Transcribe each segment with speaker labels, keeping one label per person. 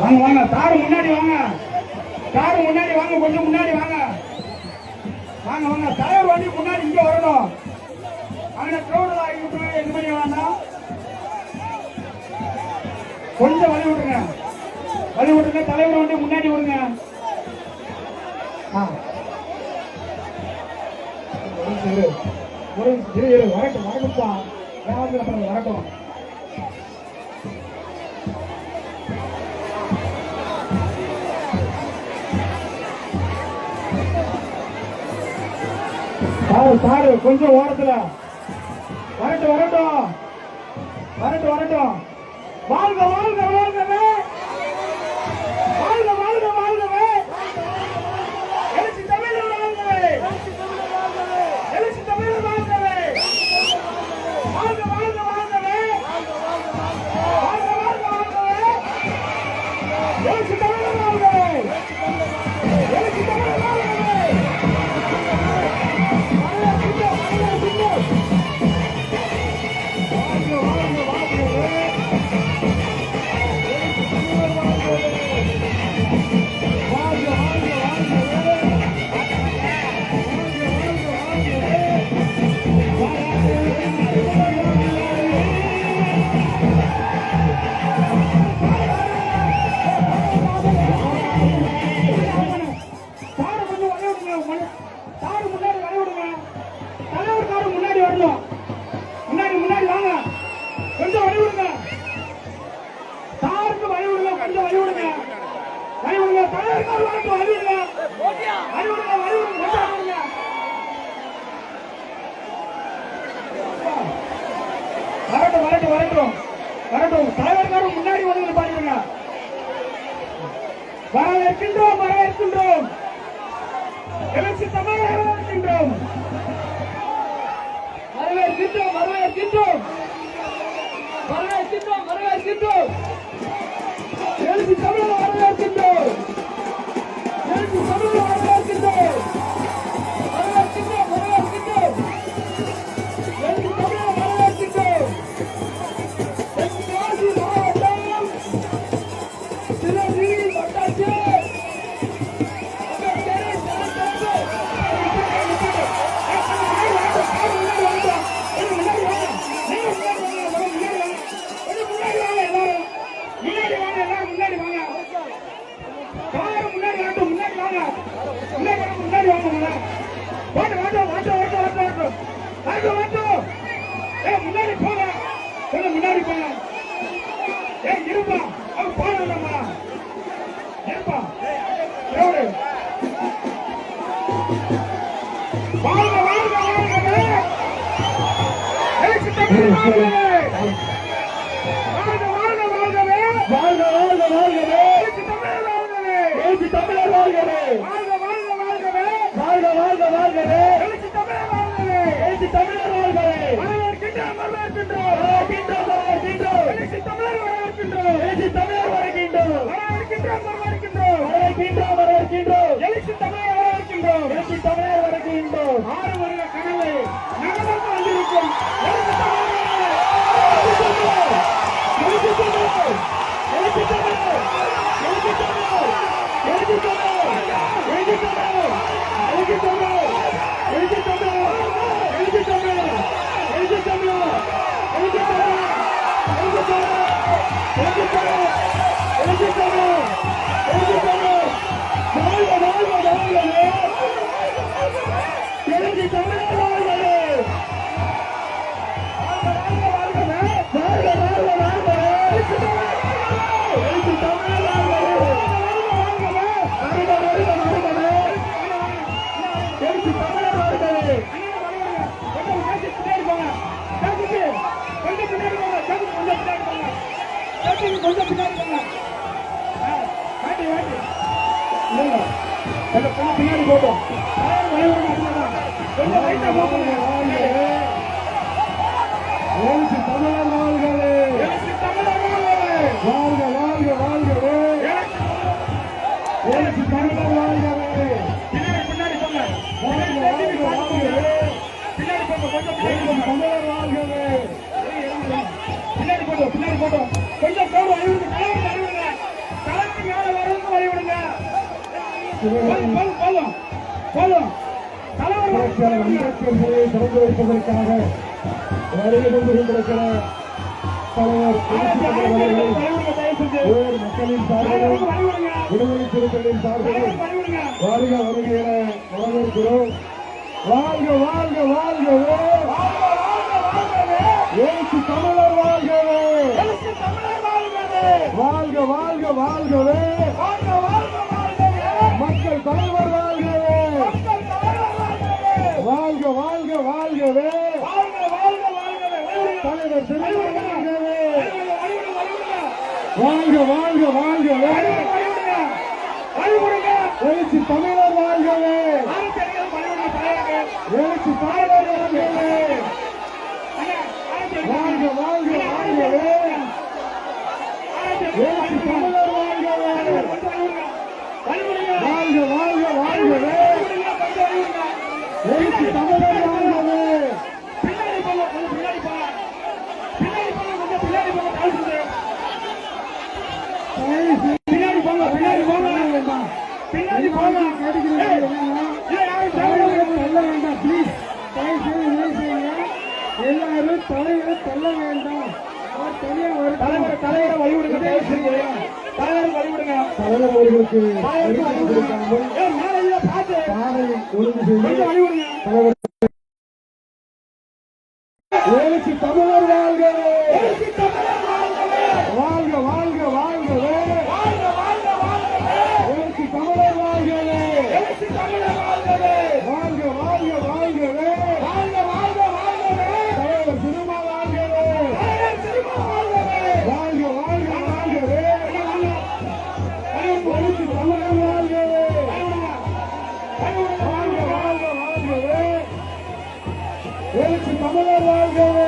Speaker 1: வாங்க வாங்க தாரு முன்னாடி வாங்க, தாரு முன்னாடி வாங்க, கொஞ்சம் முன்னாடி வாங்க வாங்க வாங்க. தலைவர் வண்டி முன்னாடி இங்க வரணும். அங்கே கிரௌடில் ஆகிட்டு எது பண்ணி வேண்டாம், கொஞ்சம் வழி விட்டுருங்க, வழி விட்டுருங்க. தலைவர் வண்டி முன்னாடி விடுங்க. வரட்டும் வரட்டும்ப்பா, வரட்டும். சாரு கொஞ்சம் ஓரத்துல வரட்டும் வரட்டும் வரட்டும் வரட்டும். வாழ்க வாழ்க வாழ்கவே, வாழ்க வாழ்க வாழ்கவே, எழுச்சி தமிழர் வாழ்கவே, எழுச்சி தமிழர் வாழ்கவே, வாழ்க வாழ்க வாழ்கவே, வாழ்க வாழ்க வாழ்கவே, எழுச்சி தமிழர் வாழ்கவே, எழுச்சி தமிழர் வாழ்கவே. தலைவர்களும் முன்னாடி வந்து பாருங்க. வரவேற்கின்றோம் வரவேற்கின்றோம், எழுச்சி தமிழ் வரவேற்கின்றோம், வரவேற்கின்றோம் வரவேற்கின்றோம் வரவேற்கின்றோம் வரவேற்கின்றோம், எழுச்சி தமிழ் வரவேற்கின்றோம், எழுச்சி தமிழ் வரவேற்கின்றோம், வரவேற்கின்றோம் வரவேற்கின்றோம், எழுச்சி தமிழ் வரவேற்கின்றோம். முன்னாடி போங்க, முன்னாடி போங்க. இருப்பா அவன் பாருங்கம்மா, இருப்பா வாழ்க வாழ்க வாழ்கவே, எழுச்சி தமிழ் வாழ்கவே, வாழ்க வாழ்க வாழ்கவே, வாழ்க வாழ்க வாழ்கவே, எழுச்சி தமிழ் வாழ்கவே, எழுச்சி தமிழ் வாழ்கவே, வாழ்க வாழ்க வாழ்கவே, வாழ்க வாழ்க வாழ்கவே, எழுச்சி தமிழ் வாழ்கவே, எழுச்சி தமிழ் வாழ்கவே. வரவேற்கின்றோம் வரவேற்கின்றோம் வரவேற்கின்றோம் வரவேற்கின்றோம், எழுச்சி தமிழர் வரவேற்கின்றோம், எழுச்சி தமிழர் வரவேற்கின்றோம், வரவேற்கின்றோம் வரவேற்கின்றோம் வரவேற்கின்றோம் வரவேற்கின்றோம், எழுச்சி தமிழர் வரவேற்கின்றோம், எழுச்சி தமிழர் வரவேற்கின்றோம். 6 வருட கனவு நகர்ந்து வந்திருக்கும் எழுச்சி தமிழர், எழுச்சி தமிழர், எழுச்சி தமிழர், எழுச்சி தமிழர், எழுச்சி தமிழர், எழுச்சி தமிழர், எழுச்சி தமிழர், எழுச்சி தமிழர், எழுச்சி தமிழர், எழுச்சி தமிழர், எழுச்சி தமிழர், எழுச்சி தமிழர், எழுச்சி தமிழர், எழுச்சி தமிழர், எழுச்சி தமிழர், எழுச்சி தமிழர், வாழ்க வாழ்க வாழ்கவே, எழுச்சி தமிழர் வாழ்கவே, வாழ்க வாழ்கவே, வாழ்க வாழ்க வாழ்கவே, எழுச்சி தமிழர், எழுச்சி தமிழர் வாழ்கவே, வாழ்க வாழ்க வாழ்கவே, எழுச்சி தமிழர் வாழ்கவே. கொஞ்சம் பின்னாடி போங்க, வாட்டி வாட்டி பின்னாடி போட்டோம், கொஞ்சம் லைட்டா போங்க. எழுச்சி தமிழர் வாழ்கவே, எழுச்சி தமிழர் வாழ்கவே, வாழ்க வாழ்க வாழ்கவே, எழுச்சி தமிழர் வாழ்கவே. பின்னாடி போங்க, பின்னாடி போங்க, கொஞ்சம் பின்னாடி போங்க, தமிழர் வாழ்கவே, பின்னாடி அம்பேத்கர் சிலையை திறந்து வைப்பதற்காக வருகை தந்து கொண்டிருக்கிற தலைவர் மக்களின் சார்பிலும் விடுதலை சிறுத்தைகளின் சார்பிலும் வருக வருக என வரவேற்கிறோம். வாழ்க வாழ்க வாழ்கவே, எழுச்சி தமிழர் வாழ்கவே, வாழ்க வாழ்க வாழ்கவே, மக்கள் தலைவர் வாழ்கவே, வாழ்க வாழ்க வாழ்கவே, தலைவர் தலைவர் வாழ்கவே, வாழ்க வாழ்க வாழ்கவே, எழுச்சி தமிழர் வாழ்கவே, எழுச்சி தமிழர் வாழ்கவே, வாழ்க வாழ்க வாழ்கவே, எழுச்சி தமிழர் வாழ்கவே, வாழ்க வாழ்க வாழ்கவே, எழுச்சி தமிழர் வாழ்கவே. பின்னாடி போங்க, பின்னாடி போங்க, பின்னாடி போங்க, தள்ள வேண்டாம் ப்ளீஸ். எல்லாரும் தலைவரை தள்ள வேண்டாம். தலைவரை வழிவிடுங்க, தலைவர் வழிவிடுங்க. தலைவர் அவர்களுக்கு தலைவர் எழுச்சி தமிழர் வாழ்கவே, வாழ்க வாழ்க வாழ்கவே, எழுச்சி தமிழர் வாழ்கவே, வாழ்க வாழ்க வாழ்கவே, தலைவர் சினிமா வாழ்கவே, வாழ்க வாழ்க வாழ்கவே, எழுச்சி தமிழர் வாழ்கவே, வாழ்க வாழ்க வாழ்கவே, எழுச்சி தமிழர் வாழ்கவே.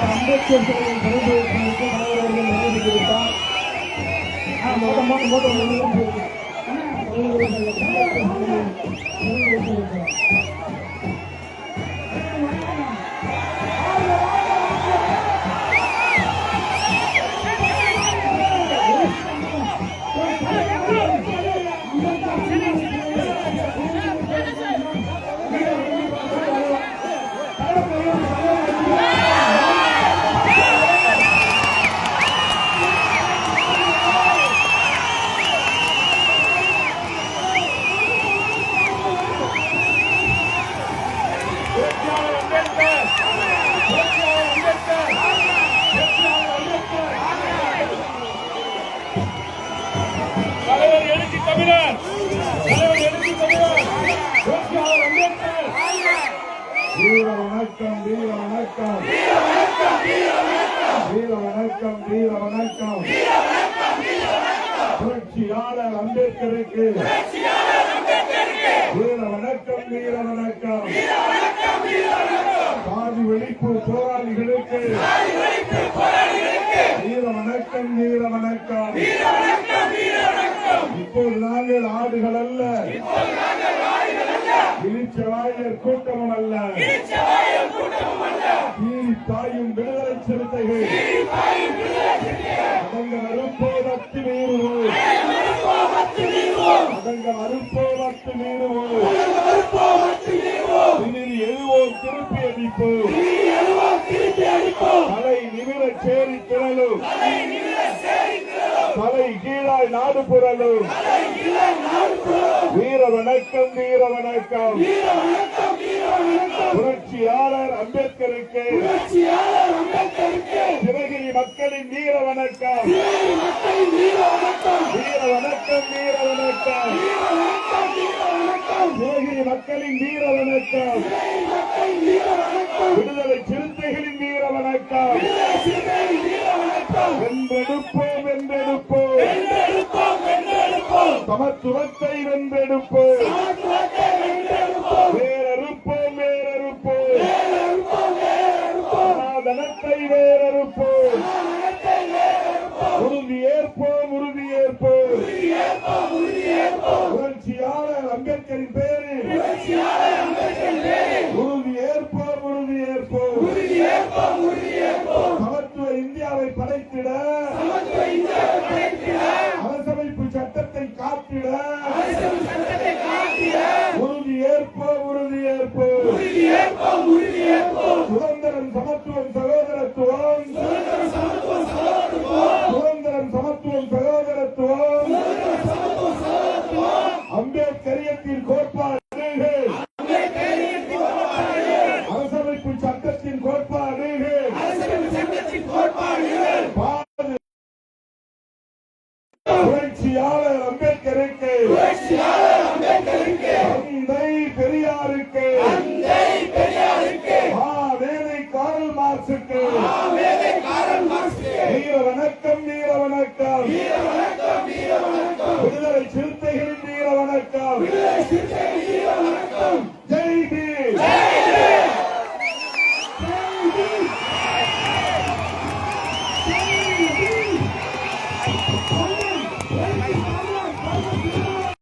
Speaker 1: அம்பேத்கர் சிலையை திறந்து வைப்பதற்கு தலைவர்கள் அனுமதித்திருந்தார். தலைவர் எழுச்சி தமிழர், தலைவர் எழுச்சி தமிழர், வீர வணக்கம், வீர வணக்கம், வீர வணக்கம், வீர வணக்கம், புரட்சியாளர் அம்பேத்கருக்கு வீர வணக்கம், வீர வணக்கம், சாதி ஒழிப்பு போராளிகளுக்கு வீர வணக்கம், வீர வணக்கம். இப்போது நாங்கள் ஆடுகள் அல்ல, இழிச்சவாயர் கூட்டமும் அல்ல, கீழ் தாயும் விடுதலை சிறுத்தைகள் அதங்க மறுப்போர் அத்து மீறுவோம், அதங்க மறுப்போர் அத்து மீறுவோம், இதில் எழுவோம் திருப்பி அடிப்போம், தலை நிமிர சேரி திரளும், தலை கீழாய் நாடு புரளும், வீர வணக்கம், வீர வணக்கம், புரட்சியாளர் அம்பேத்கருக்கு சிவகிரி மக்களின் வீர வணக்கம், வீர வணக்கம், வீர வணக்கம், சிவகிரி மக்களின் வீர வணக்கம், விடுதலை சிறுத்தைகளின் வீர வணக்கம், வென்றெடுப்போம், வென்றெடுப்போம், சமத்துவத்தை வென்றெடுப்போம், வேறறுப்போம், வேறறுப்போம், சனாதனத்தை வேறறுப்போம், உறுதி ஏற்போம், உறுதி ஏற்போம், புரட்சியாளர் அம்பேத்கரின் பேரில் அரசுக்கு